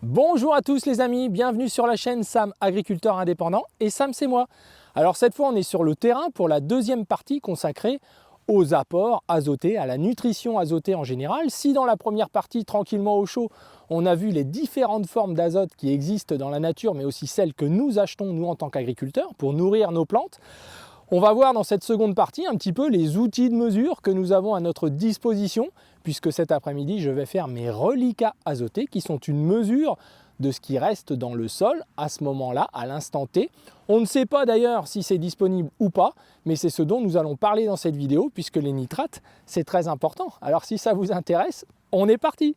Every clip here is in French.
Bonjour à tous les amis, bienvenue sur la chaîne Sam Agriculteur Indépendant et Sam c'est moi. Alors cette fois on est sur le terrain pour la deuxième partie consacrée aux apports azotés, à la nutrition azotée en général. Si dans la première partie tranquillement au chaud on a vu les différentes formes d'azote qui existent dans la nature mais aussi celles que nous achetons nous en tant qu'agriculteurs pour nourrir nos plantes, on va voir dans cette seconde partie un petit peu les outils de mesure que nous avons à notre disposition, puisque cet après-midi, je vais faire mes reliquats azotés, qui sont une mesure de ce qui reste dans le sol à ce moment-là, à l'instant T. On ne sait pas d'ailleurs si c'est disponible ou pas, mais c'est ce dont nous allons parler dans cette vidéo, puisque les nitrates, c'est très important. Alors si ça vous intéresse, on est parti!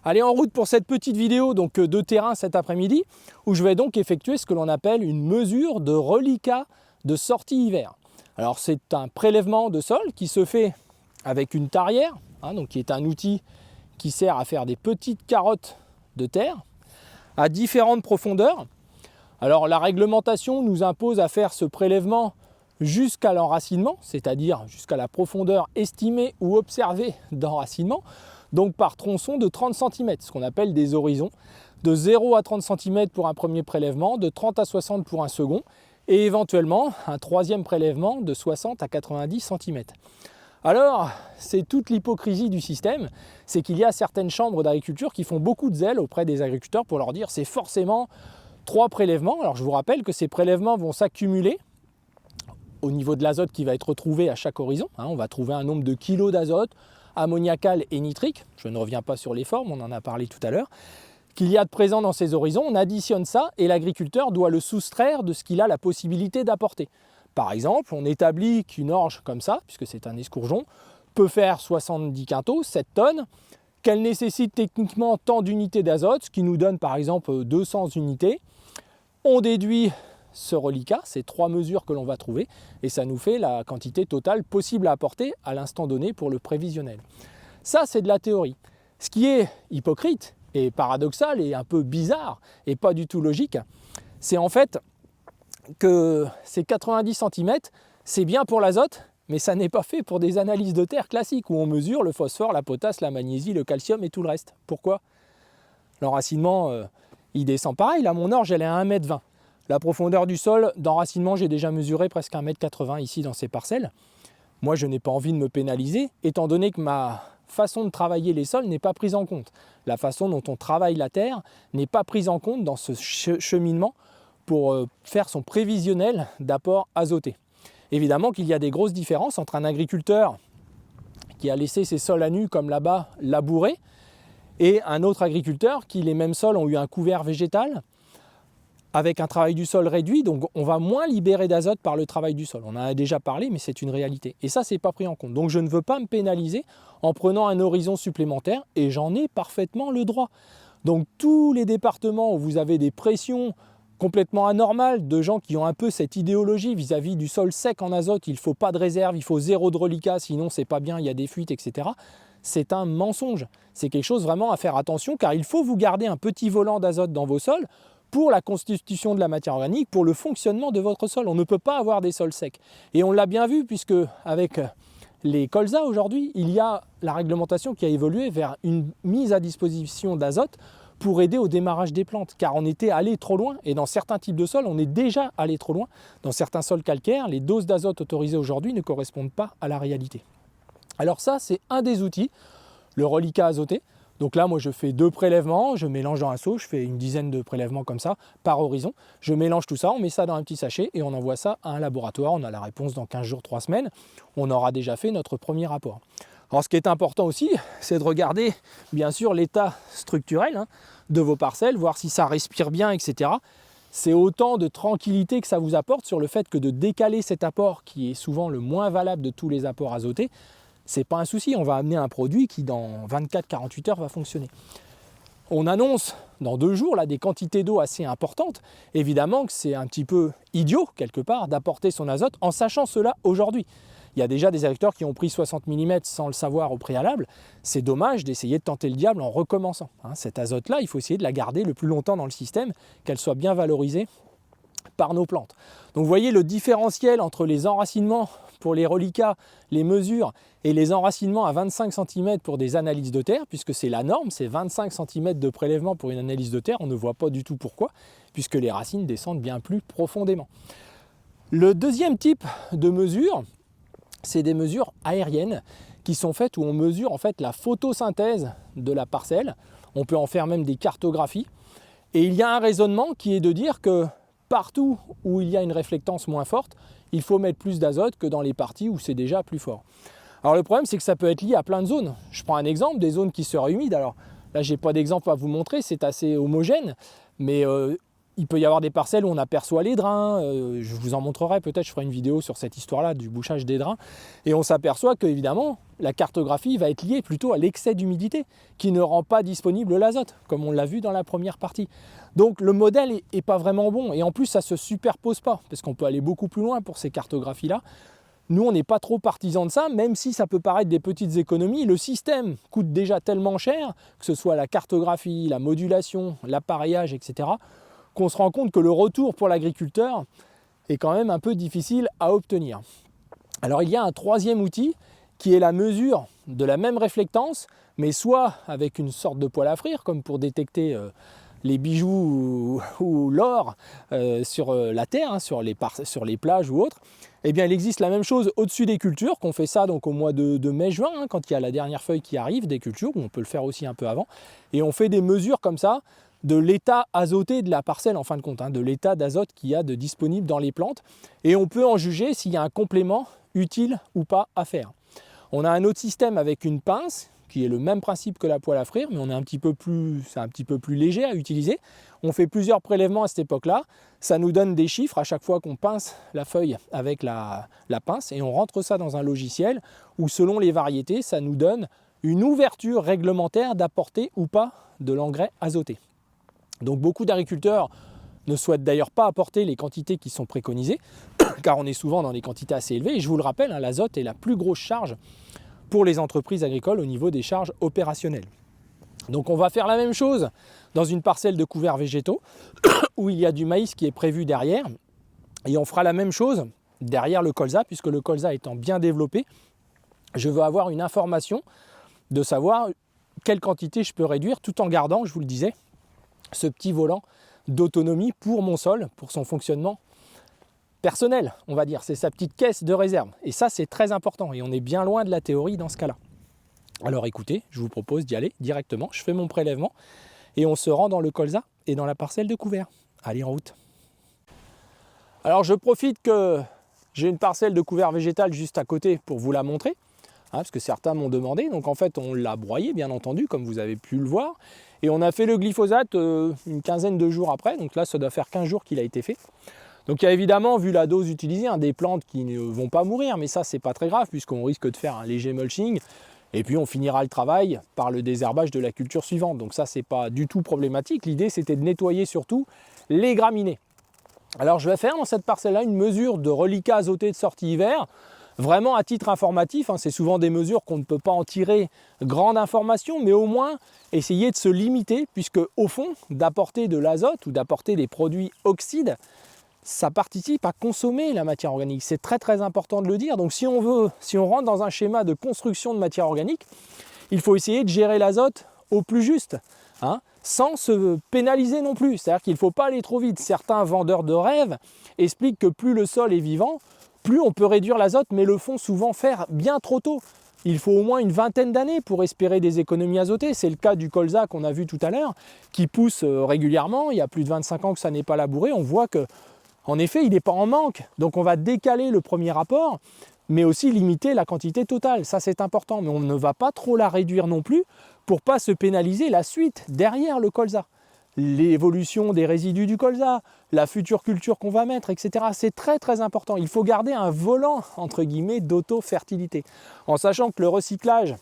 Allez, en route pour cette petite vidéo donc de terrain cet après-midi, où je vais donc effectuer ce que l'on appelle une mesure de reliquat de sortie hiver. Alors c'est un prélèvement de sol qui se fait avec une tarière, donc qui est un outil qui sert à faire des petites carottes de terre à différentes profondeurs. Alors la réglementation nous impose à faire ce prélèvement jusqu'à l'enracinement, c'est-à-dire jusqu'à la profondeur estimée ou observée d'enracinement, donc par tronçon de 30 cm, ce qu'on appelle des horizons, de 0 à 30 cm pour un premier prélèvement, de 30 à 60 pour un second, et éventuellement un troisième prélèvement de 60 à 90 cm. Alors, c'est toute l'hypocrisie du système, c'est qu'il y a certaines chambres d'agriculture qui font beaucoup de zèle auprès des agriculteurs pour leur dire c'est forcément 3 prélèvements. Alors je vous rappelle que ces prélèvements vont s'accumuler au niveau de l'azote qui va être retrouvé à chaque horizon. On va trouver un nombre de kilos d'azote, ammoniacal et nitrique, je ne reviens pas sur les formes, on en a parlé tout à l'heure, qu'il y a de présent dans ces horizons, on additionne ça et l'agriculteur doit le soustraire de ce qu'il a la possibilité d'apporter. Par exemple, on établit qu'une orge comme ça, puisque c'est un escourgeon, peut faire 70 quintaux, 7 tonnes, qu'elle nécessite techniquement tant d'unités d'azote, ce qui nous donne par exemple 200 unités. On déduit ce reliquat, ces 3 mesures que l'on va trouver, et ça nous fait la quantité totale possible à apporter à l'instant donné pour le prévisionnel. Ça, c'est de la théorie. Ce qui est hypocrite et paradoxal et un peu bizarre et pas du tout logique, c'est en fait que ces 90 cm, c'est bien pour l'azote, mais ça n'est pas fait pour des analyses de terre classiques où on mesure le phosphore, la potasse, la magnésie, le calcium et tout le reste. Pourquoi? L'enracinement, il descend pareil. Là, mon orge, elle est à 1,20 m. La profondeur du sol d'enracinement, j'ai déjà mesuré presque 1,80 m ici dans ces parcelles. Moi, je n'ai pas envie de me pénaliser, étant donné que ma façon de travailler les sols n'est pas prise en compte. La façon dont on travaille la terre n'est pas prise en compte dans ce cheminement pour faire son prévisionnel d'apport azoté. Évidemment qu'il y a des grosses différences entre un agriculteur qui a laissé ses sols à nu, comme là-bas, labourés, et un autre agriculteur qui, les mêmes sols, ont eu un couvert végétal, avec un travail du sol réduit, donc on va moins libérer d'azote par le travail du sol. On en a déjà parlé, mais c'est une réalité. Et ça, c'est pas pris en compte. Donc je ne veux pas me pénaliser en prenant un horizon supplémentaire, et j'en ai parfaitement le droit. Donc tous les départements où vous avez des pressions complètement anormales de gens qui ont un peu cette idéologie vis-à-vis du sol sec en azote, il ne faut pas de réserve, il faut 0 de reliquat, sinon c'est pas bien, il y a des fuites, etc. C'est un mensonge. C'est quelque chose vraiment à faire attention, car il faut vous garder un petit volant d'azote dans vos sols pour la constitution de la matière organique, pour le fonctionnement de votre sol. On ne peut pas avoir des sols secs. Et on l'a bien vu, puisque avec les colzas aujourd'hui, il y a la réglementation qui a évolué vers une mise à disposition d'azote pour aider au démarrage des plantes, car on était allé trop loin, et dans certains types de sols, on est déjà allé trop loin. Dans certains sols calcaires, les doses d'azote autorisées aujourd'hui ne correspondent pas à la réalité. Alors ça, c'est un des outils, le reliquat azoté. Donc là, moi, je fais 2 prélèvements, je mélange dans un seau, je fais une dizaine de prélèvements comme ça, par horizon. Je mélange tout ça, on met ça dans un petit sachet et on envoie ça à un laboratoire. On a la réponse dans 15 jours, 3 semaines. On aura déjà fait notre premier rapport. Alors, ce qui est important aussi, c'est de regarder, bien sûr, l'état structurel de vos parcelles, voir si ça respire bien, etc. C'est autant de tranquillité que ça vous apporte sur le fait que de décaler cet apport, qui est souvent le moins valable de tous les apports azotés, c'est pas un souci, on va amener un produit qui dans 24-48 heures va fonctionner. On annonce dans 2 jours là, des quantités d'eau assez importantes. Évidemment que c'est un petit peu idiot quelque part d'apporter son azote en sachant cela aujourd'hui. Il y a déjà des agriculteurs qui ont pris 60 mm sans le savoir au préalable. C'est dommage d'essayer de tenter le diable en recommençant. Cette azote-là, il faut essayer de la garder le plus longtemps dans le système, qu'elle soit bien valorisée par nos plantes. Donc vous voyez le différentiel entre les enracinements pour les reliquats, les mesures et les enracinements à 25 cm pour des analyses de terre, puisque c'est la norme, c'est 25 cm de prélèvement pour une analyse de terre. On ne voit pas du tout pourquoi, puisque les racines descendent bien plus profondément. Le deuxième type de mesure, c'est des mesures aériennes qui sont faites où on mesure en fait la photosynthèse de la parcelle. On peut en faire même des cartographies. Et il y a un raisonnement qui est de dire que partout où il y a une réflectance moins forte, il faut mettre plus d'azote que dans les parties où c'est déjà plus fort. Alors le problème, c'est que ça peut être lié à plein de zones. Je prends un exemple, des zones qui seraient humides. Alors là, je n'ai pas d'exemple à vous montrer, c'est assez homogène, mais il peut y avoir des parcelles où on aperçoit les drains. Je vous en montrerai peut-être, je ferai une vidéo sur cette histoire-là du bouchage des drains. Et on s'aperçoit qu'évidemment, la cartographie va être liée plutôt à l'excès d'humidité qui ne rend pas disponible l'azote, comme on l'a vu dans la première partie. Donc le modèle n'est pas vraiment bon. Et en plus, ça ne se superpose pas, parce qu'on peut aller beaucoup plus loin pour ces cartographies-là. Nous, on n'est pas trop partisans de ça, même si ça peut paraître des petites économies. Le système coûte déjà tellement cher, que ce soit la cartographie, la modulation, l'appareillage, etc., qu'on se rend compte que le retour pour l'agriculteur est quand même un peu difficile à obtenir. Alors il y a un troisième outil qui est la mesure de la même réflectance, mais soit avec une sorte de poêle à frire, comme pour détecter les bijoux ou l'or sur la terre, hein, sur les plages ou autres. Eh bien, il existe la même chose au-dessus des cultures, qu'on fait ça donc au mois de mai-juin, hein, quand il y a la dernière feuille qui arrive des cultures, ou on peut le faire aussi un peu avant. Et on fait des mesures comme ça de l'état azoté de la parcelle, en fin de compte, hein, de l'état d'azote qu'il y a de disponible dans les plantes. Et on peut en juger s'il y a un complément utile ou pas à faire. On a un autre système avec une pince, qui est le même principe que la poêle à frire, mais c'est un petit peu plus léger à utiliser. On fait plusieurs prélèvements à cette époque-là. Ça nous donne des chiffres à chaque fois qu'on pince la feuille avec la pince, et on rentre ça dans un logiciel où, selon les variétés, ça nous donne une ouverture réglementaire d'apporter ou pas de l'engrais azoté. Donc beaucoup d'agriculteurs ne souhaitent d'ailleurs pas apporter les quantités qui sont préconisées, car on est souvent dans des quantités assez élevées. Et je vous le rappelle, hein, l'azote est la plus grosse charge pour les entreprises agricoles au niveau des charges opérationnelles. Donc on va faire la même chose dans une parcelle de couverts végétaux où il y a du maïs qui est prévu derrière, et on fera la même chose derrière le colza, puisque le colza étant bien développé, je veux avoir une information de savoir quelle quantité je peux réduire tout en gardant, je vous le disais, ce petit volant d'autonomie pour mon sol, pour son fonctionnement personnel, on va dire. C'est sa petite caisse de réserve. Et ça, c'est très important. Et on est bien loin de la théorie dans ce cas-là. Alors écoutez, je vous propose d'y aller directement. Je fais mon prélèvement et on se rend dans le colza et dans la parcelle de couvert. Allez, en route. Alors je profite que j'ai une parcelle de couvert végétal juste à côté pour vous la montrer, hein, parce que certains m'ont demandé. Donc en fait, on l'a broyé, bien entendu, comme vous avez pu le voir. Et on a fait le glyphosate une quinzaine de jours après. Donc là, ça doit faire 15 jours qu'il a été fait. Donc il y a évidemment, vu la dose utilisée, hein, des plantes qui ne vont pas mourir, mais ça c'est pas très grave puisqu'on risque de faire un léger mulching et puis on finira le travail par le désherbage de la culture suivante. Donc ça c'est pas du tout problématique. L'idée c'était de nettoyer surtout les graminées. Alors je vais faire dans cette parcelle-là une mesure de reliquat azoté de sortie hiver, vraiment à titre informatif, hein, c'est souvent des mesures qu'on ne peut pas en tirer grande information, mais au moins essayer de se limiter, puisque au fond, d'apporter de l'azote ou d'apporter des produits oxydes, ça participe à consommer la matière organique. C'est très très important de le dire. Donc si on rentre dans un schéma de construction de matière organique, il faut essayer de gérer l'azote au plus juste, hein, sans se pénaliser non plus. C'est-à-dire qu'il ne faut pas aller trop vite. Certains vendeurs de rêves expliquent que plus le sol est vivant, plus on peut réduire l'azote, mais le font souvent faire bien trop tôt. Il faut au moins une vingtaine d'années pour espérer des économies azotées. C'est le cas du colza qu'on a vu tout à l'heure, qui pousse régulièrement. Il y a plus de 25 ans que ça n'est pas labouré. On voit que en effet, il n'est pas en manque, donc on va décaler le premier apport, mais aussi limiter la quantité totale. Ça, c'est important, mais on ne va pas trop la réduire non plus pour ne pas se pénaliser la suite derrière le colza. L'évolution des résidus du colza, la future culture qu'on va mettre, etc. C'est très très important. Il faut garder un volant, entre guillemets, d'auto-fertilité, en sachant que le recyclage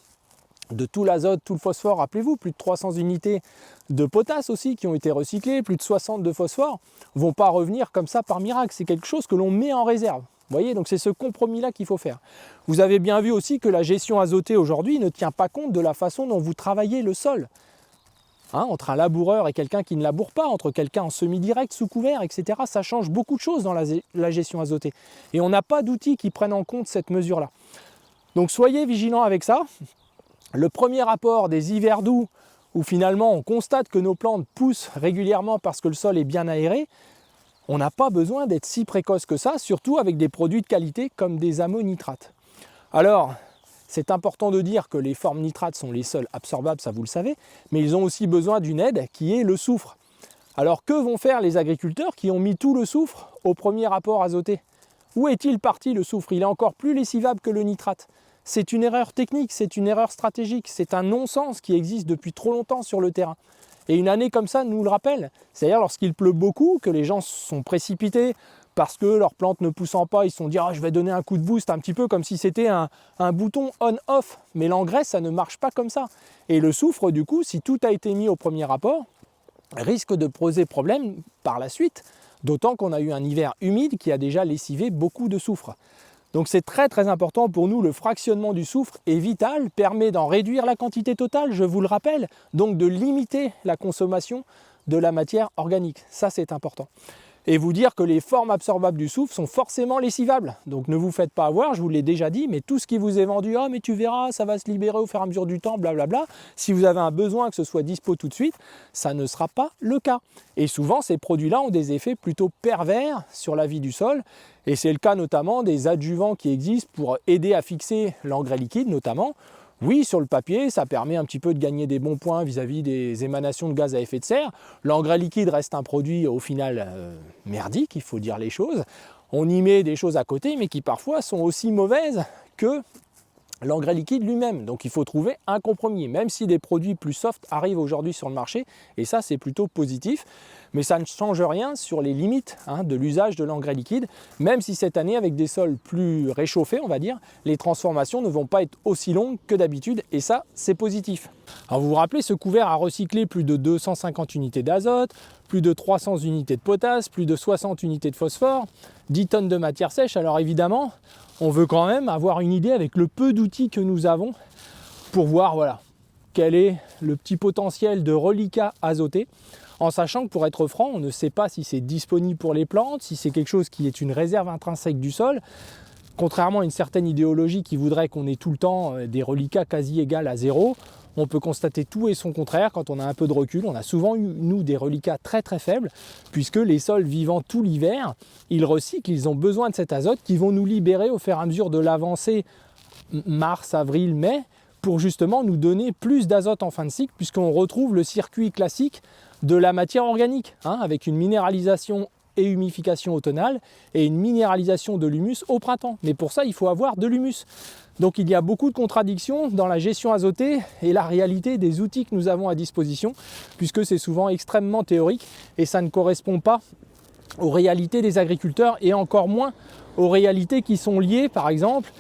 de tout l'azote, tout le phosphore, rappelez-vous, plus de 300 unités de potasse aussi qui ont été recyclées, plus de 60 de phosphore, ne vont pas revenir comme ça par miracle. C'est quelque chose que l'on met en réserve. Vous voyez, donc c'est ce compromis-là qu'il faut faire. Vous avez bien vu aussi que la gestion azotée aujourd'hui ne tient pas compte de la façon dont vous travaillez le sol. Entre un laboureur et quelqu'un qui ne laboure pas, entre quelqu'un en semi-direct, sous couvert, etc. Ça change beaucoup de choses dans la gestion azotée. Et on n'a pas d'outils qui prennent en compte cette mesure-là. Donc soyez vigilants avec ça. Le premier rapport des hivers doux, où finalement on constate que nos plantes poussent régulièrement parce que le sol est bien aéré, on n'a pas besoin d'être si précoce que ça, surtout avec des produits de qualité comme des ammonitrates. Alors, c'est important de dire que les formes nitrates sont les seules absorbables, ça vous le savez, mais ils ont aussi besoin d'une aide qui est le soufre. Alors que vont faire les agriculteurs qui ont mis tout le soufre au premier rapport azoté? Où est-il parti le soufre? Il est encore plus lessivable que le nitrate. C'est une erreur technique, c'est une erreur stratégique, c'est un non-sens qui existe depuis trop longtemps sur le terrain. Et une année comme ça nous le rappelle. C'est-à-dire lorsqu'il pleut beaucoup, que les gens sont précipités parce que leurs plantes ne poussant pas, ils se sont dit je vais donner un coup de boost, un petit peu comme si c'était un bouton on-off. Mais l'engrais, ça ne marche pas comme ça. Et le soufre, du coup, si tout a été mis au premier rapport, risque de poser problème par la suite. D'autant qu'on a eu un hiver humide qui a déjà lessivé beaucoup de soufre. Donc c'est très très important pour nous, le fractionnement du soufre est vital, permet d'en réduire la quantité totale, je vous le rappelle, donc de limiter la consommation de la matière organique. Ça c'est important. Et vous dire que les formes absorbables du soufre sont forcément lessivables. Donc ne vous faites pas avoir, je vous l'ai déjà dit, mais tout ce qui vous est vendu, mais tu verras, ça va se libérer au fur et à mesure du temps, blablabla. Si vous avez un besoin que ce soit dispo tout de suite, ça ne sera pas le cas. Et souvent, ces produits-là ont des effets plutôt pervers sur la vie du sol. Et c'est le cas notamment des adjuvants qui existent pour aider à fixer l'engrais liquide notamment. Oui, sur le papier, ça permet un petit peu de gagner des bons points vis-à-vis des émanations de gaz à effet de serre. L'engrais liquide reste un produit au final merdique, il faut dire les choses. On y met des choses à côté, mais qui parfois sont aussi mauvaises que l'engrais liquide lui-même. Donc il faut trouver un compromis, même si des produits plus soft arrivent aujourd'hui sur le marché, et ça c'est plutôt positif. Mais ça ne change rien sur les limites de l'usage de l'engrais liquide, même si cette année, avec des sols plus réchauffés, on va dire, les transformations ne vont pas être aussi longues que d'habitude, et ça, c'est positif. Alors vous vous rappelez, ce couvert a recyclé plus de 250 unités d'azote, plus de 300 unités de potasse, plus de 60 unités de phosphore, 10 tonnes de matière sèche. Alors évidemment, on veut quand même avoir une idée avec le peu d'outils que nous avons pour voir quel est le petit potentiel de reliquat azoté. En sachant que pour être franc, on ne sait pas si c'est disponible pour les plantes, si c'est quelque chose qui est une réserve intrinsèque du sol. Contrairement à une certaine idéologie qui voudrait qu'on ait tout le temps des reliquats quasi égales à zéro, on peut constater tout et son contraire. Quand on a un peu de recul, on a souvent eu, nous, des reliquats très très faibles, puisque les sols vivant tout l'hiver, ils recyclent, ils ont besoin de cet azote qui vont nous libérer au fur et à mesure de l'avancée mars, avril, mai, pour justement nous donner plus d'azote en fin de cycle, puisqu'on retrouve le circuit classique de la matière organique, avec une minéralisation et humification automnale et une minéralisation de l'humus au printemps. Mais pour ça, il faut avoir de l'humus. Donc il y a beaucoup de contradictions dans la gestion azotée et la réalité des outils que nous avons à disposition, puisque c'est souvent extrêmement théorique et ça ne correspond pas aux réalités des agriculteurs et encore moins aux réalités qui sont liées, par exemple,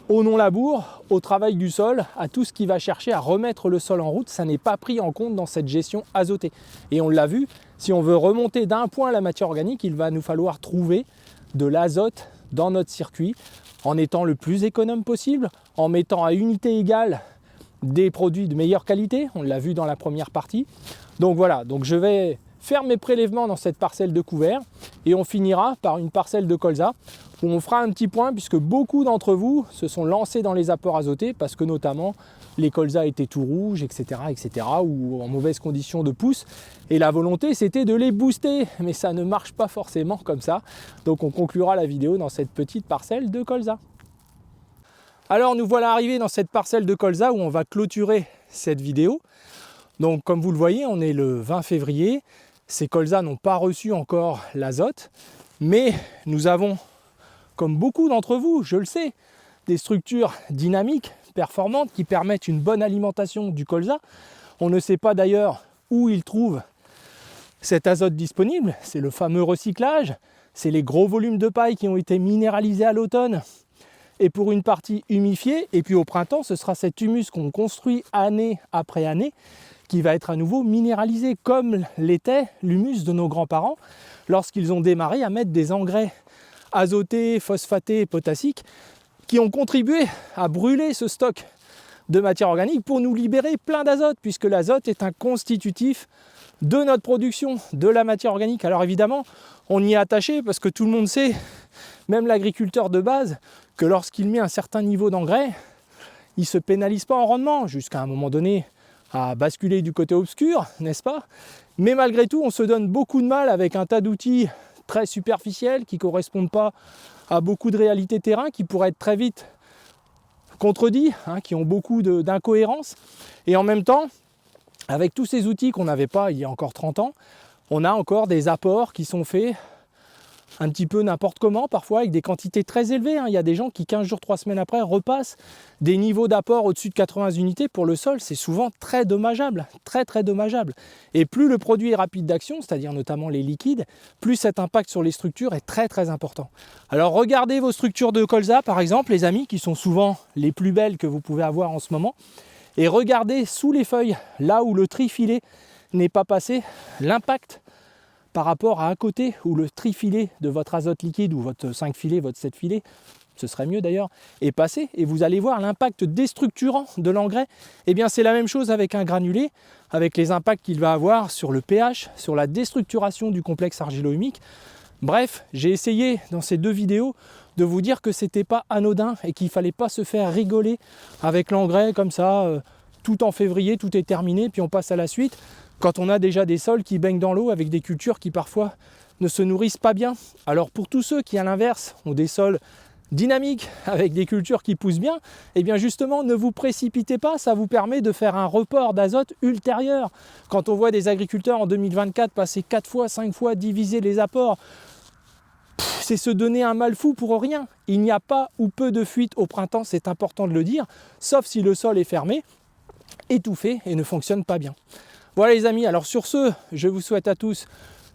au non-labour, au travail du sol, à tout ce qui va chercher à remettre le sol en route. Ça n'est pas pris en compte dans cette gestion azotée. Et on l'a vu, si on veut remonter d'un point la matière organique, il va nous falloir trouver de l'azote dans notre circuit en étant le plus économe possible, en mettant à unité égale des produits de meilleure qualité. On l'a vu dans la première partie. Donc voilà, donc je vais faire mes prélèvements dans cette parcelle de couvert et on finira par une parcelle de colza où on fera un petit point puisque beaucoup d'entre vous se sont lancés dans les apports azotés parce que notamment les colzas étaient tout rouges, etc., ou en mauvaise condition de pousse et la volonté c'était de les booster, mais ça ne marche pas forcément comme ça. Donc on conclura la vidéo dans cette petite parcelle de colza. Alors nous voilà arrivés dans cette parcelle de colza où on va clôturer cette vidéo. Donc comme vous le voyez, on est le 20 février. Ces colzas n'ont pas reçu encore l'azote, mais nous avons, comme beaucoup d'entre vous, je le sais, des structures dynamiques, performantes, qui permettent une bonne alimentation du colza. On ne sait pas d'ailleurs où ils trouvent cet azote disponible, c'est le fameux recyclage, c'est les gros volumes de paille qui ont été minéralisés à l'automne et pour une partie humifiée, et puis au printemps, ce sera cet humus qu'on construit année après année, qui va être à nouveau minéralisé comme l'était l'humus de nos grands-parents lorsqu'ils ont démarré à mettre des engrais azotés, phosphatés et potassiques qui ont contribué à brûler ce stock de matière organique pour nous libérer plein d'azote, puisque l'azote est un constitutif de notre production de la matière organique. Alors évidemment, on y est attaché parce que tout le monde sait, même l'agriculteur de base, que lorsqu'il met un certain niveau d'engrais, il ne se pénalise pas en rendement, jusqu'à un moment donné à basculer du côté obscur, n'est-ce pas? Mais malgré tout, on se donne beaucoup de mal avec un tas d'outils très superficiels qui ne correspondent pas à beaucoup de réalités terrain, qui pourraient être très vite contredits, qui ont beaucoup d'incohérences. Et en même temps, avec tous ces outils qu'on n'avait pas il y a encore 30 ans, on a encore des apports qui sont faits un petit peu n'importe comment, parfois avec des quantités très élevées. Il y a des gens qui 15 jours, 3 semaines après repassent des niveaux d'apport au-dessus de 80 unités pour le sol. C'est souvent très dommageable, très très dommageable. Et plus le produit est rapide d'action, c'est-à-dire notamment les liquides, plus cet impact sur les structures est très très important. Alors regardez vos structures de colza par exemple, les amis, qui sont souvent les plus belles que vous pouvez avoir en ce moment. Et regardez sous les feuilles, là où le trifilet n'est pas passé, l'impact par rapport à côté où le trifilet de votre azote liquide ou votre 5 filets, votre 7 filets, ce serait mieux d'ailleurs, est passé, et vous allez voir l'impact déstructurant de l'engrais. Eh bien c'est la même chose avec un granulé, avec les impacts qu'il va avoir sur le pH, sur la déstructuration du complexe argilo-humique. Bref, j'ai essayé dans ces 2 vidéos de vous dire que c'était pas anodin et qu'il fallait pas se faire rigoler avec l'engrais comme ça, tout en février, tout est terminé, puis on passe à la suite. Quand on a déjà des sols qui baignent dans l'eau avec des cultures qui parfois ne se nourrissent pas bien. Alors pour tous ceux qui à l'inverse ont des sols dynamiques avec des cultures qui poussent bien, eh bien justement ne vous précipitez pas, ça vous permet de faire un report d'azote ultérieur. Quand on voit des agriculteurs en 2024 passer 4 fois, 5 fois, diviser les apports, c'est se donner un mal fou pour rien. Il n'y a pas ou peu de fuite au printemps, c'est important de le dire, sauf si le sol est fermé, étouffé et ne fonctionne pas bien. Voilà les amis, alors sur ce, je vous souhaite à tous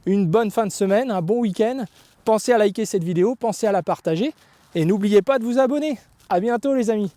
une bonne fin de semaine, un bon week-end. Pensez à liker cette vidéo, pensez à la partager et n'oubliez pas de vous abonner. À bientôt les amis.